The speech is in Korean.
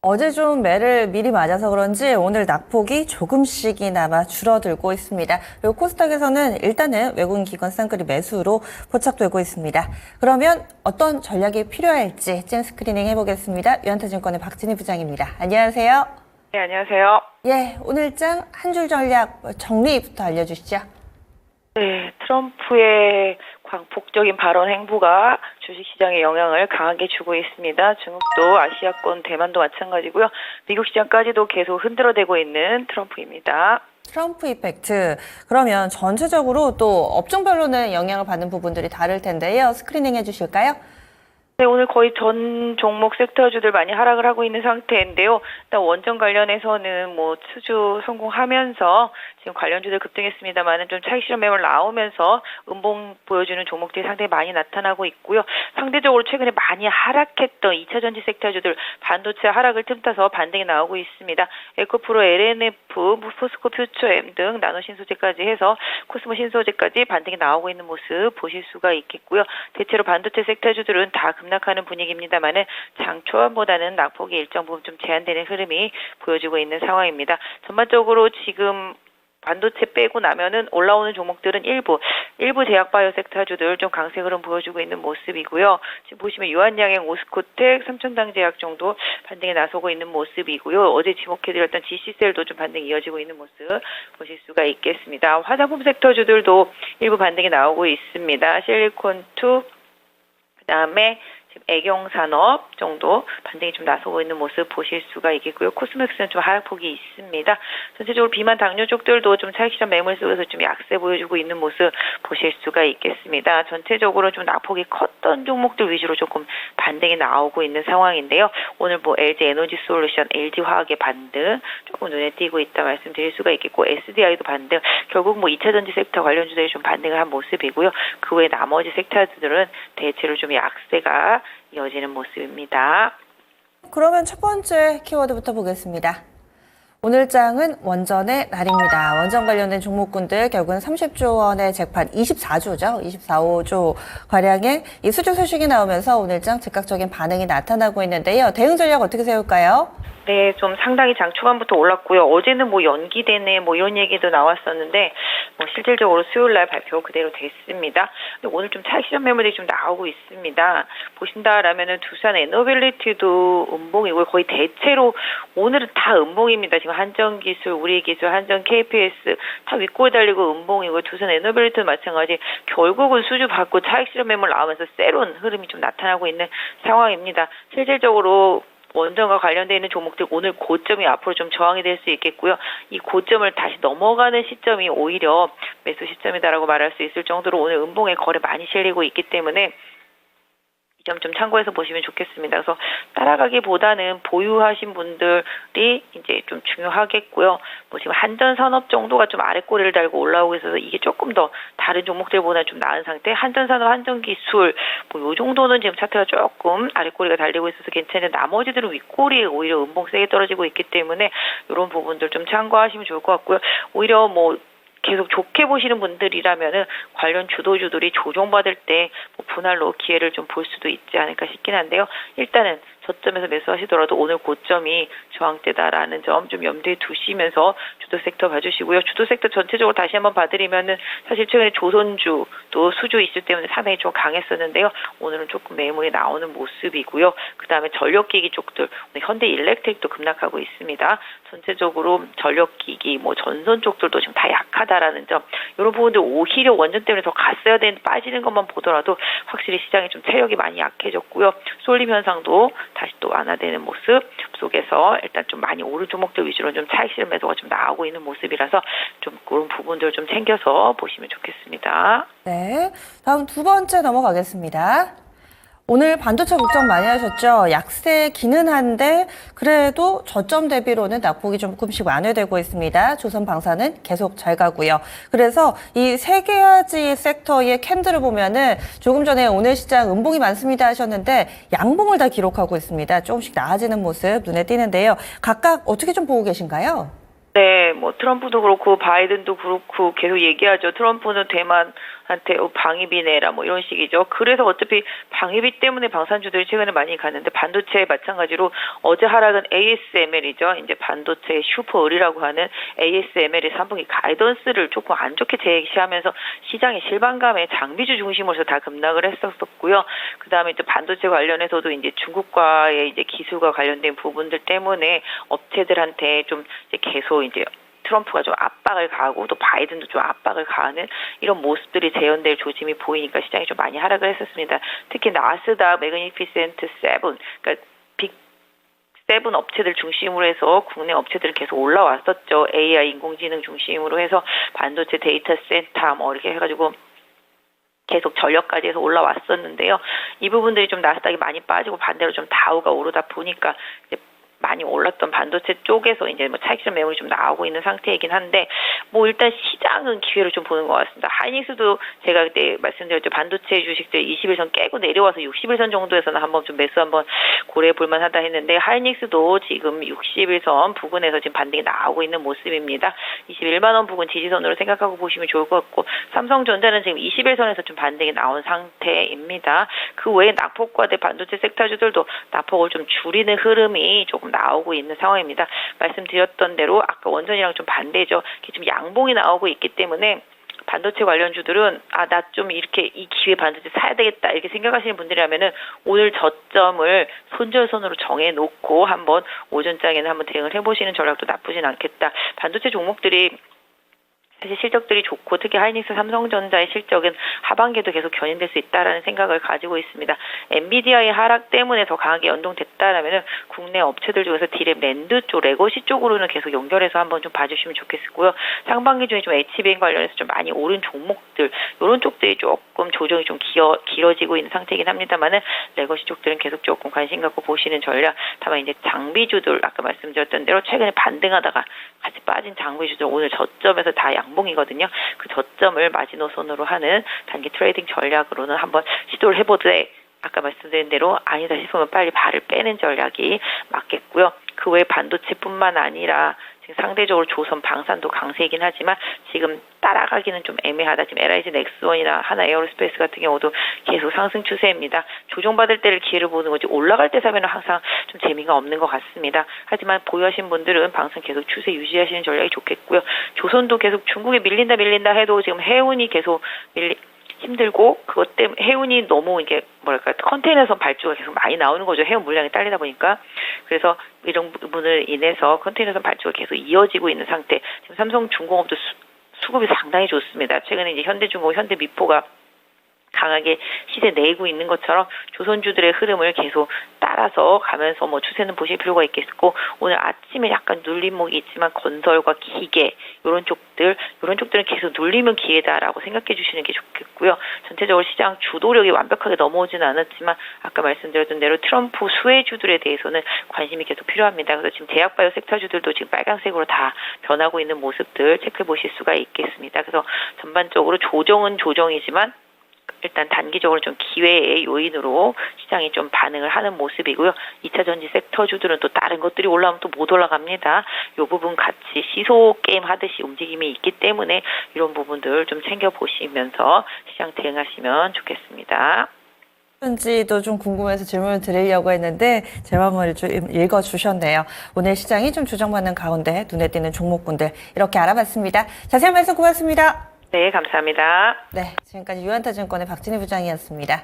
어제 좀 매를 미리 맞아서 그런지 오늘 낙폭이 조금씩이나마 줄어들고 있습니다. 그리고 코스닥에서는 일단은 외국인 기관 쌍끌이 매수로 포착되고 있습니다. 그러면 어떤 전략이 필요할지 찐 스크리닝 해보겠습니다. 유한타증권의 박진희 부장입니다. 안녕하세요. 네, 안녕하세요. 예, 오늘장 한 줄 전략 정리부터 알려주시죠. 네, 트럼프의 광폭적인 발언 행보가 주식시장에 영향을 강하게 주고 있습니다. 중국도 아시아권, 대만도 마찬가지고요. 미국 시장까지도 계속 흔들어대고 있는 트럼프입니다. 트럼프 이펙트. 그러면 전체적으로 또 업종별로는 영향을 받는 부분들이 다를 텐데요. 스크리닝 해주실까요? 네, 오늘 거의 전 종목 섹터주들 많이 하락을 하고 있는 상태인데요. 일단 원전 관련해서는 수주 성공하면서 지금 관련주들 급등했습니다만은 좀 차익 실현 매물 나오면서 음봉 보여주는 종목들이 상당히 많이 나타나고 있고요. 상대적으로 최근에 많이 하락했던 2차 전지 섹터주들 반도체 하락을 틈타서 반등이 나오고 있습니다. 에코프로, LNF, 포스코 퓨처엠 등 나노 신소재까지 해서 코스모 신소재까지 반등이 나오고 있는 모습 보실 수가 있겠고요. 대체로 반도체 섹터주들은 다 급락하는 분위기입니다만은 장 초반보다는 낙폭이 일정 부분 좀 제한되는 흐름이 보여지고 있는 상황입니다. 전반적으로 지금 반도체 빼고 나면은 올라오는 종목들은 일부 제약바이오 섹터주들 좀 강세 흐름 보여주고 있는 모습이고요. 지금 보시면 유한양행, 오스코텍, 삼천당제약 정도 반등에 나서고 있는 모습이고요. 어제 지목해드렸던 GC셀도 좀 반등이 이어지고 있는 모습 보실 수가 있겠습니다. 화장품 섹터주들도 일부 반등이 나오고 있습니다. 실리콘2, 그다음에 지금 애경산업 정도 반등이 좀 나서고 있는 모습 보실 수가 있겠고요. 코스맥스는 좀 하락폭이 있습니다. 전체적으로 비만 당뇨 쪽들도 좀 차익실현 매물 속에서 좀 약세 보여주고 있는 모습 보실 수가 있겠습니다. 전체적으로 좀 낙폭이 컸던 종목들 위주로 조금 반등이 나오고 있는 상황인데요. 오늘 LG 에너지 솔루션, LG 화학의 반등 조금 눈에 띄고 있다 말씀드릴 수가 있겠고, SDI도 반등, 결국 2차 전지 섹터 관련주들이 좀 반등을 한 모습이고요. 그 외 나머지 섹터들은 대체로 좀 약세가 이어지는 모습입니다. 그러면 첫 번째 키워드부터 보겠습니다. 오늘 장은 원전의 날입니다. 원전 관련된 종목군들 결국은 30조 원의 잭팟 24조죠. 24조 가량의 이 수주 소식이 나오면서 오늘 장 즉각적인 반응이 나타나고 있는데요. 대응 전략 어떻게 세울까요? 네, 좀 상당히 장 초반부터 올랐고요. 어제는 연기되네 이런 얘기도 나왔었는데 실질적으로 수요일 날 발표 그대로 됐습니다. 근데 오늘 좀 차익 실현 매물들이 좀 나오고 있습니다. 보신다라면은 두산 에너빌리티도 음봉이고 거의 대체로 오늘은 다 음봉입니다. 지금 한전기술, 우리기술, 한전 KPS 다 윗골 달리고 음봉이고, 두산 에너빌리티도 마찬가지. 결국은 수주 받고 차익 실현 매물 나오면서 세론 흐름이 좀 나타나고 있는 상황입니다. 실질적으로 원전과 관련되어 있는 종목들 오늘 고점이 앞으로 좀 저항이 될 수 있겠고요. 이 고점을 다시 넘어가는 시점이 오히려 매수 시점이다라고 말할 수 있을 정도로 오늘 음봉에 거래 많이 실리고 있기 때문에 이 점 좀 참고해서 보시면 좋겠습니다. 그래서 따라가기보다는 보유하신 분들이 이제 좀 중요하겠고요. 지금 한전산업 정도가 좀 아랫꼬리를 달고 올라오고 있어서 이게 조금 더 다른 종목들보다 좀 나은 상태. 한전산업, 한전기술 요 정도는 지금 차트가 조금 아랫꼬리가 달리고 있어서 괜찮은데, 나머지들은 윗꼬리에 오히려 음봉 세게 떨어지고 있기 때문에 이런 부분들 좀 참고하시면 좋을 것 같고요. 오히려 계속 좋게 보시는 분들이라면은 관련 주도주들이 조정받을 때 분할로 기회를 좀 볼 수도 있지 않을까 싶긴 한데요. 일단은 저점에서 매수하시더라도 오늘 고점이 저항대다라는 점 좀 염두에 두시면서 주도 섹터 봐주시고요. 주도 섹터 전체적으로 다시 한번 봐드리면은 사실 최근에 조선주 또 수주 이슈 때문에 상당히 좀 강했었는데요. 오늘은 조금 매물이 나오는 모습이고요. 그 다음에 전력기기 쪽들, 현대일렉트릭도 급락하고 있습니다. 전체적으로 전력기기, 전선 쪽들도 지금 다 약하다라는 점, 이런 부분들 오히려 원전 때문에 더 갔어야 되는데 빠지는 것만 보더라도 확실히 시장이 좀 체력이 많이 약해졌고요. 쏠림 현상도 다시 또 완화되는 모습 속에서 일단 좀 많이 오른 종목들 위주로 좀 차익 실현 매도가 좀 나오고 있는 모습이라서 좀 그런 부분들을 좀 챙겨서 보시면 좋겠습니다. 네, 다음 두 번째 넘어가겠습니다. 오늘 반도체 걱정 많이 하셨죠? 약세기는 한데 그래도 저점 대비로는 낙폭이 조금씩 완화되고 있습니다. 조선방사는 계속 잘 가고요. 그래서 이 세 가지 섹터의 캔들을 보면은 조금 전에 오늘 시장 음봉이 많습니다 하셨는데 양봉을 다 기록하고 있습니다. 조금씩 나아지는 모습 눈에 띄는데요. 각각 어떻게 좀 보고 계신가요? 네, 트럼프도 그렇고 바이든도 그렇고 계속 얘기하죠. 트럼프는 대만 방산주들한테 방위비 내라 뭐 이런 식이죠. 그래서 어차피 방위비 때문에 방산주들이 최근에 많이 갔는데 반도체 마찬가지로 어제 하락은 ASML이죠. 이제 반도체 슈퍼을이라고 하는 ASML의 3분기 가이던스를 조금 안 좋게 제시하면서 시장의 실망감에 장비주 중심으로서 다 급락을 했었고요. 그 다음에 또 반도체 관련해서도 이제 중국과의 이제 기술과 관련된 부분들 때문에 업체들한테 좀 이제 계속 이제 트럼프가 좀 압박을 가하고 또 바이든도 좀 압박을 가하는 이런 모습들이 재현될 조짐이 보이니까 시장이 좀 많이 하락을 했었습니다. 특히 나스닥, 매그니피센트 7, 그러니까 빅 세븐 업체들 중심으로 해서 국내 업체들은 계속 올라왔었죠. AI 인공지능 중심으로 해서 반도체 데이터 센터 뭐 이렇게 해가지고 계속 전력까지 해서 올라왔었는데요. 이 부분들이 좀 나스닥이 많이 빠지고 반대로 좀 다우가 오르다 보니까 이제 많이 올랐던 반도체 쪽에서 이제 뭐 차익실현 매물이 좀 나오고 있는 상태이긴 한데 뭐 일단 시장은 기회를 좀 보는 것 같습니다. 하이닉스도 제가 그때 말씀드렸죠. 반도체 주식들 20일선 깨고 내려와서 60일선 정도에서는 한번 좀 매수 한번 고려해 볼 만하다 했는데 하이닉스도 지금 60일선 부근에서 지금 반등이 나오고 있는 모습입니다. 21만 원 부근 지지선으로 생각하고 보시면 좋을 것 같고 삼성전자는 지금 21선에서 좀 반등이 나온 상태입니다. 그 외에 낙폭과대 반도체 섹터주들도 낙폭을 좀 줄이는 흐름이 조금 나오고 있는 상황입니다. 말씀드렸던 대로 아까 원전이랑 좀 반대죠. 좀 양봉이 나오고 있기 때문에 반도체 관련주들은 나 좀 이렇게 이 기회 반도체 사야 되겠다 이렇게 생각하시는 분들이라면은 오늘 저점을 손절선으로 정해놓고 한번 오전장에는 한번 대응을 해보시는 전략도 나쁘진 않겠다. 반도체 종목들이 사실 실적들이 좋고 특히 하이닉스 삼성전자의 실적은 하반기에도 계속 견인될 수 있다라는 생각을 가지고 있습니다. 엔비디아의 하락 때문에 더 강하게 연동됐다라면 국내 업체들 중에서 디램 랜드 쪽, 레거시 쪽으로는 계속 연결해서 한번 좀 봐주시면 좋겠고요. 상반기 중에 좀 HBM 관련해서 좀 많이 오른 종목들 이런 쪽들이 조금 조정이 좀 길어지고 있는 상태이긴 합니다만은 레거시 쪽들은 계속 조금 관심 갖고 보시는 전략. 다만 이제 장비주들 아까 말씀드렸던 대로 최근에 반등하다가 같이 빠진 장비주들 오늘 저점에서 다 양봉이거든요. 그 저점을 마지노선으로 하는 단기 트레이딩 전략으로는 한번 시도를 해보되 아까 말씀드린 대로 아니다 싶으면 빨리 발을 빼는 전략이 맞겠고요. 그 외에 반도체뿐만 아니라 지금 상대적으로 조선 방산도 강세이긴 하지만 지금 따라가기는 좀 애매하다. 지금 LIG 넥스원이나 하나 에어로스페이스 같은 경우도 계속 상승 추세입니다. 조정받을 때를 기회를 보는 거지 올라갈 때 사면 항상 좀 재미가 없는 것 같습니다. 하지만 보유하신 분들은 방송 계속 추세 유지하시는 전략이 좋겠고요. 조선도 계속 중국에 밀린다 해도 지금 해운이 계속 힘들고 그것 때문에 해운이 너무 이게 뭐랄까 컨테이너선 발주가 계속 많이 나오는 거죠. 해운 물량이 딸리다 보니까 그래서 이런 부분을 인해서 컨테이너선 발주가 계속 이어지고 있는 상태. 지금 삼성중공업도 수급이 상당히 좋습니다. 최근에 이제 현대중공업, 현대미포가 강하게 시세 내고 있는 것처럼 조선주들의 흐름을 계속 따라서 가면서 뭐 추세는 보실 필요가 있겠고 오늘 아침에 약간 눌림목이 있지만 건설과 기계 이런 쪽들은 계속 눌리면 기회다라고 생각해 주시는 게 좋겠고요. 전체적으로 시장 주도력이 완벽하게 넘어오지는 않았지만 아까 말씀드렸던 대로 트럼프 수혜주들에 대해서는 관심이 계속 필요합니다. 그래서 지금 제약바이오 섹터주들도 지금 빨간색으로 다 변하고 있는 모습들 체크해 보실 수가 있겠습니다. 그래서 전반적으로 조정은 조정이지만 일단 단기적으로 좀 기회의 요인으로 시장이 좀 반응을 하는 모습이고요. 2차 전지 섹터주들은 또 다른 것들이 올라오면 또 못 올라갑니다. 이 부분 같이 시소 게임 하듯이 움직임이 있기 때문에 이런 부분들 좀 챙겨보시면서 시장 대응하시면 좋겠습니다. 지도 좀 궁금해서 질문을 드리려고 했는데 제방을 좀 읽어주셨네요. 오늘 시장이 좀 조정받는 가운데 눈에 띄는 종목군들 이렇게 알아봤습니다. 자세한 말씀 고맙습니다. 네, 감사합니다. 네, 지금까지 유한타증권의 박진희 부장이었습니다.